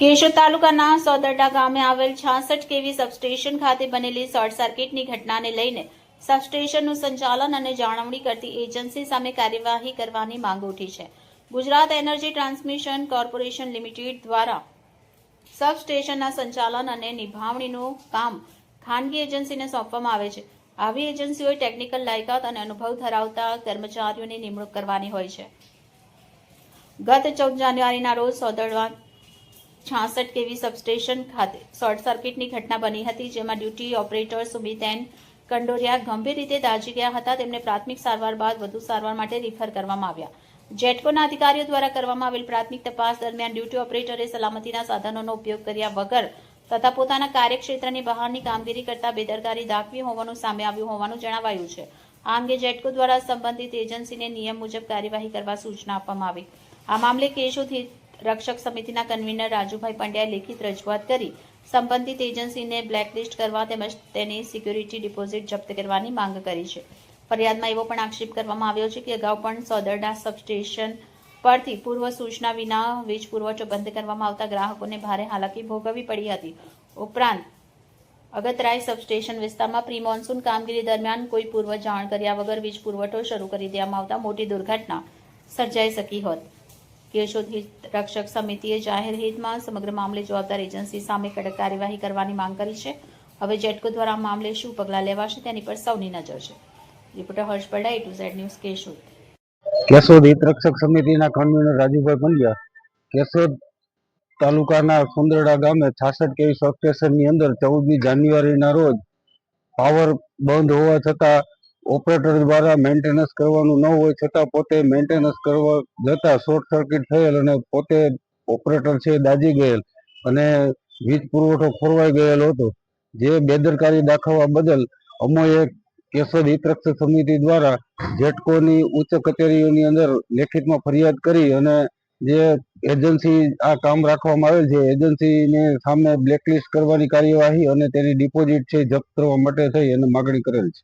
કેશોદ તાલુકાના સોદરડા ગામે આવેલ 66 કેવી સબસ્ટેશન ખાતે બનેલી શોર્ટ સર્કિટની ઘટનાને લઈને સબસ્ટેશનનું સંચાલન અને જાળવણી કરતી એજન્સી સામે કાર્યવાહી કરવાની માંગ ઉઠી છે. Gujarat energy transmission corporation limited દ્વારા સબસ્ટેશનના સંચાલન અને નિભાવણીનું કામ ખાનગી એજન્સીને સોંપવામાં આવે છે. આવી એજન્સીઓએ ટેકનિકલ લાયકાત અને અનુભવ ધરાવતા કર્મચારીઓની નિમણૂક કરવાની હોય છે. ગત 14 જાન્યુઆરીના રોજ સોદરડા 66 કેવી સબસ્ટેશન ખાતે શોર્ટ સર્કિટની ઘટના બની હતી, જેમાં ડ્યુટી ઓપરેટર સુમિતેન કંડોરિયા ગંભીર રીતે દાઝી ગયા હતા. તેમને પ્રાથમિક સારવાર બાદ વધુ સારવાર માટે રિફર કરવામાં આવ્યા. જેટકોના અધિકારીઓ દ્વારા કરવામાં આવેલ પ્રાથમિક તપાસ દરમિયાન ડ્યુટી ઓપરેટરે સલામતીના સાધનોનો ઉપયોગ કર્યા વગર તથા પોતાના કાર્યક્ષેત્રની બહારની કામગીરી કરતા બેદરકારી દાખવી હોવાનું સામે આવ્યું હોવાનું જણાવાયું છે. આ અંગે જેટકો દ્વારા સંબંધિત એજન્સીને નિયમ મુજબ કાર્યવાહી કરવા સૂચના આપવામાં આવી. આ મામલે કેશોદ રક્ષક સમિતિના કન્વીનર રાજુભાઈ પંડ્યાએ લેખિત રજૂઆત કરી સંબંધિત એજન્સીને બ્લેકલિસ્ટ કરવા તેમજ તેની સિક્યુરિટી ડિપોઝિટ જપ્ત કરવાની માંગ કરી છે. ફરિયાદમાં એવો પણ આક્ષેપ કરવામાં આવ્યો છે કે અગાઉ પણ સોદરડા સબસ્ટેશન પરથી પૂર્વ સૂચના વિના વીજ પુરવઠો બંધ કરવામાં આવતા ગ્રાહકોને ભારે હાલાકી ભોગવવી પડી હતી. ઉપરાંત અગતરાય સબસ્ટેશન વિસ્તારમાં પ્રી મોન્સૂન કામગીરી દરમિયાન કોઈ પૂર્વ જાણ કર્યા વગર વીજ પુરવઠો શરૂ કરી દેવામાં આવતા મોટી દુર્ઘટના સર્જાઈ શકી હોત. કેશોદ રક્ષક સમિતિએ જાહેર હિતમાં સમગ્ર મામલે જવાબદાર એજન્સી સામે કડક કાર્યવાહી કરવાની માંગ કરી છે. હવે જેટકો દ્વારા આ મામલે શું પગલાં લેવાશે તેની પર સૌની નજર છે. Reporter Harsh Bada, A to Z news, Keshod. Keshod હિત રક્ષક સમિતિના કન્વીનર રાજુભાઈ પંડ્યા કેશોદ તાલુકાના સુંદરડા ગામે 66 કેવી સબસ્ટેશનની અંદર 14મી જાન્યુઆરીના રોજ પાવર બંધ હોવા છતાં ઓપરેટર દ્વારા મેન્ટેનન્સ કરવાનું ન હોય છતાં પોતે મેન્ટેનન્સ કરવા જતા શોર્ટ સર્કિટ થયેલ અને પોતે ઓપરેટર છે દાઝી ગયેલ અને વીજ પુરવઠો ખોરવાઈ ગયેલો હતો. જે બેદરકારી દાખવવા બદલ અમોએ કેશોદ હિત રક્ષક સમિતિ દ્વારા જેટકોની ઉચ્ચ કચેરીઓની અંદર લેખિતમાં ફરિયાદ કરી અને જે એજન્સી આ કામ રાખવામાં આવેલ છે એજન્સીને સામે બ્લેકલિસ્ટ કરવાની કાર્યવાહી અને તેની ડિપોઝિટ છે જપ્ત કરવા માટે થઈ અને માગણી કરેલ છે.